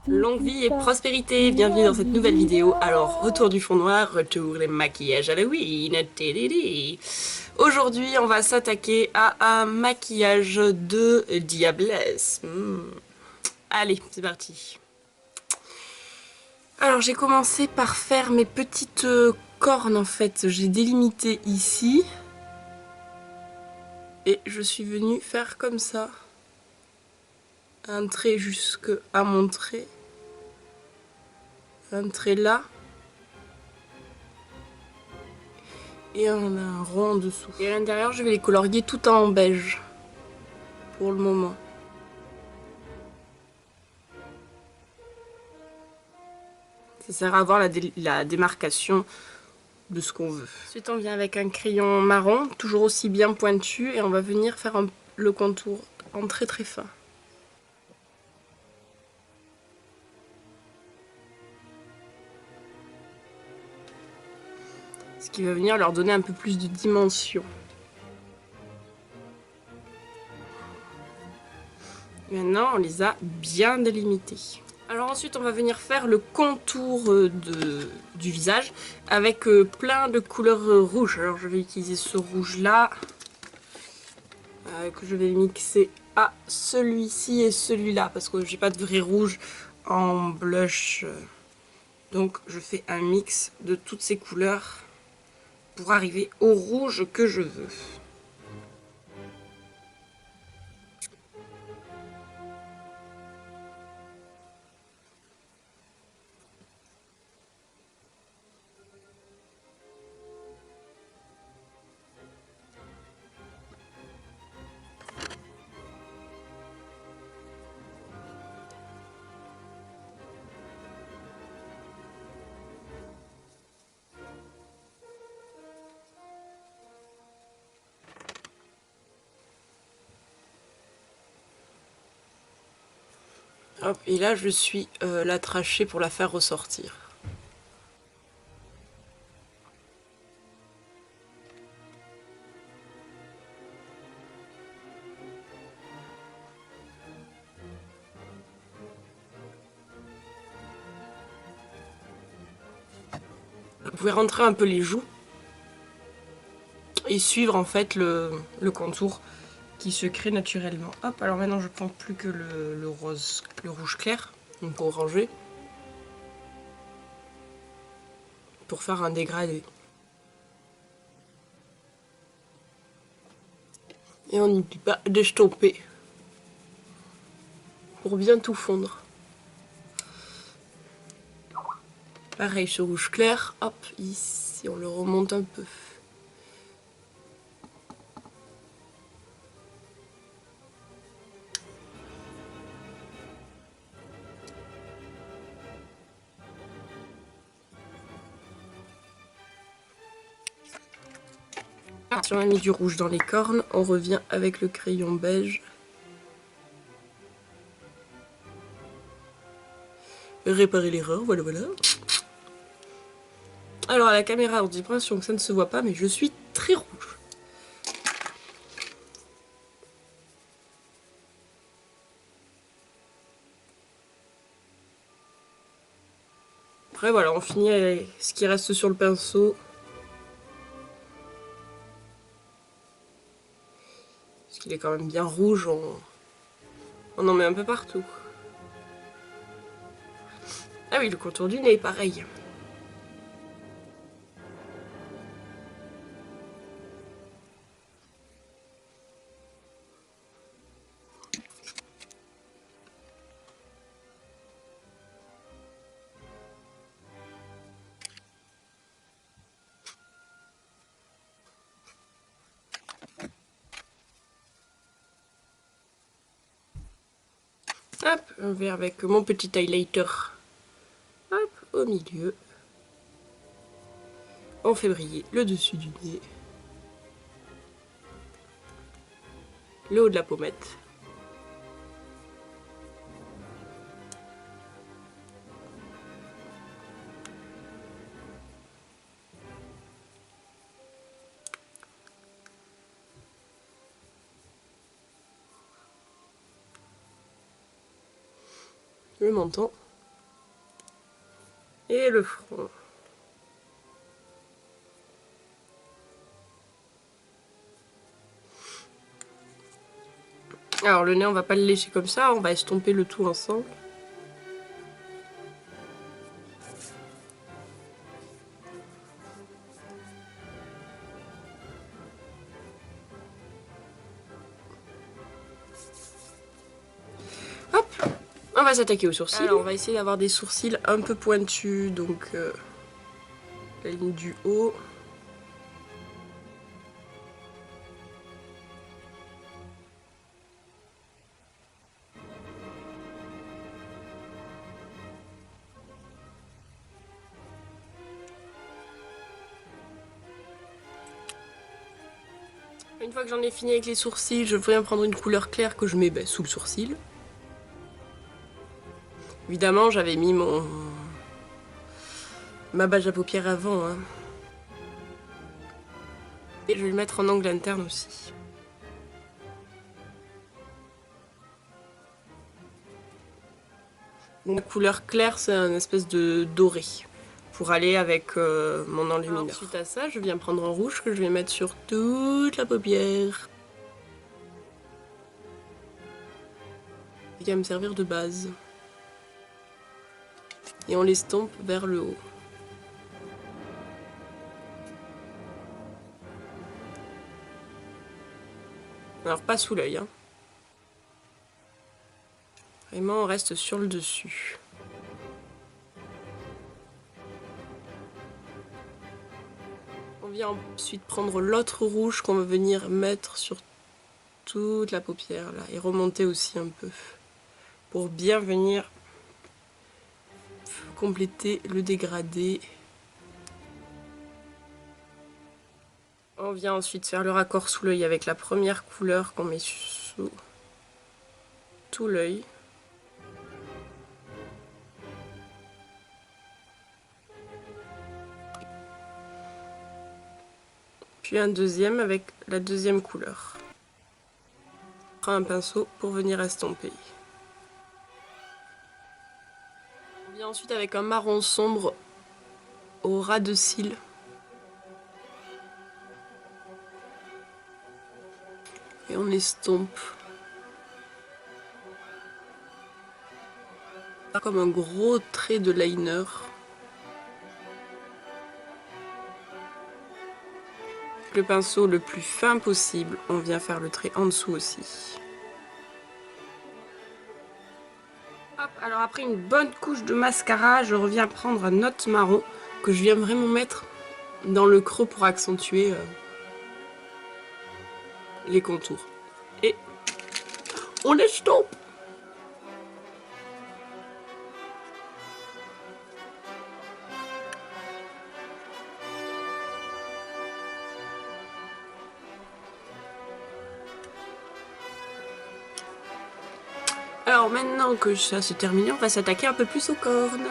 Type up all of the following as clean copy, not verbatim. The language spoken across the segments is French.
Longue vie et prospérité, bienvenue dans cette nouvelle vidéo. Alors, retour du fond noir, retour les maquillages Halloween. Tadadé. Aujourd'hui, on va s'attaquer à un maquillage de diablesse. Allez, c'est parti. Alors, j'ai commencé par faire mes petites cornes en fait. J'ai délimité ici. Et je suis venue faire comme ça. Un trait jusque à mon trait. Un trait là. Et on a un rond en dessous. Et à l'intérieur, je vais les colorier tout en beige. Pour le moment. Ça sert à voir la démarcation de ce qu'on veut. Ensuite, on vient avec un crayon marron, toujours aussi bien pointu. Et on va venir faire le contour en très très fin. Ce qui va venir leur donner un peu plus de dimension. Maintenant, on les a bien délimités. Alors ensuite, on va venir faire le contour du visage avec plein de couleurs rouges. Alors je vais utiliser ce rouge-là que je vais mixer à celui-ci et celui-là parce que j'ai pas de vrai rouge en blush. Donc je fais un mix de toutes ces couleurs pour arriver au rouge que je veux. Hop, et là je suis la trachée pour la faire ressortir. Vous pouvez rentrer un peu les joues et suivre en fait le contour qui se crée naturellement. Hop, alors maintenant je prends plus que le rose, le rouge clair, donc pour ranger, pour faire un dégradé. Et on n'oublie pas d'estomper pour bien tout fondre. Pareil, ce rouge clair, hop, ici on le remonte un peu. Si on a mis du rouge dans les cornes, on revient avec le crayon beige. Réparer l'erreur, voilà voilà. Alors à la caméra, on dit l'impression que ça ne se voit pas, mais je suis très rouge. Après voilà, on finit avec ce qui reste sur le pinceau. Parce qu'il est quand même bien rouge, on en met un peu partout. Ah oui, le contour du nez, pareil. Hop, un verre avec mon petit highlighter. Hop, au milieu. On fait briller le dessus du nez. Le haut de la pommette. le menton et le front. Alors le nez, on va pas le lécher comme ça, on va estomper le tout ensemble. Hop, on va s'attaquer aux sourcils. Alors on va essayer d'avoir des sourcils un peu pointus, donc la ligne du haut. Une fois que j'en ai fini avec les sourcils, je viens prendre une couleur claire que je mets sous le sourcil. Évidemment, j'avais mis ma bâche à paupières avant. Hein. Et je vais le mettre en angle interne aussi. Donc, la couleur claire, c'est un espèce de doré pour aller avec mon enlumineur. Ensuite à ça, je viens prendre un rouge que je vais mettre sur toute la paupière. Il va me servir de base. Et on l'estompe vers le haut. Alors pas sous l'œil, hein. Vraiment on reste sur le dessus. On vient ensuite prendre l'autre rouge qu'on va venir mettre sur toute la paupière là et remonter aussi un peu pour bien venir compléter le dégradé. On vient ensuite faire le raccord sous l'œil avec la première couleur qu'on met sous tout l'œil. Puis un deuxième avec la deuxième couleur. On prend un pinceau pour venir estomper. On vient ensuite avec un marron sombre au ras de cils. Et on estompe. Comme un gros trait de liner. Le pinceau le plus fin possible, on vient faire le trait en dessous aussi. Hop, alors après une bonne couche de mascara, je reviens prendre un autre marron que je viens vraiment mettre dans le creux pour accentuer les contours. Et on estompe. Alors maintenant que ça c'est terminé, on va s'attaquer un peu plus aux cornes.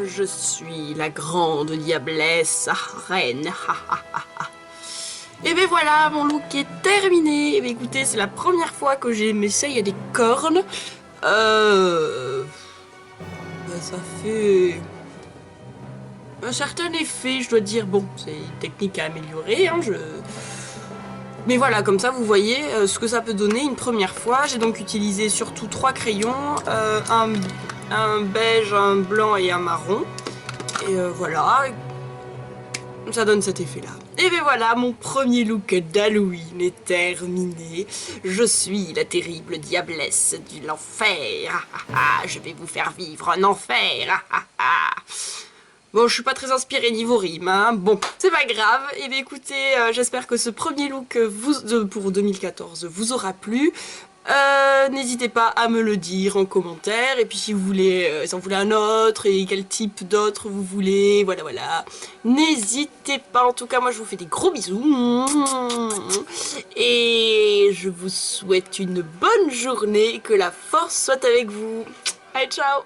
Je suis la grande diablesse, reine. Et ben voilà, mon look est terminé. Et ben écoutez, c'est la première fois que je m'essaye à des cornes. Ben ça fait un certain effet, je dois dire. Bon, c'est une technique à améliorer, hein, Mais voilà, comme ça, vous voyez ce que ça peut donner une première fois. J'ai donc utilisé surtout 3 crayons, un beige, un blanc et un marron. Et voilà, ça donne cet effet-là. Et bien voilà, mon premier look d'Halloween est terminé. Je suis la terrible diablesse de l'enfer. Je vais vous faire vivre un enfer. Bon, je suis pas très inspirée niveau rime, hein. Bon, c'est pas grave. Et bien écoutez, j'espère que ce premier look pour 2014 vous aura plu. N'hésitez pas à me le dire en commentaire. Et puis si vous voulez, si vous voulez un autre et quel type d'autre vous voulez, voilà. N'hésitez pas. En tout cas, moi je vous fais des gros bisous. Et je vous souhaite une bonne journée. Que la force soit avec vous. Allez, ciao!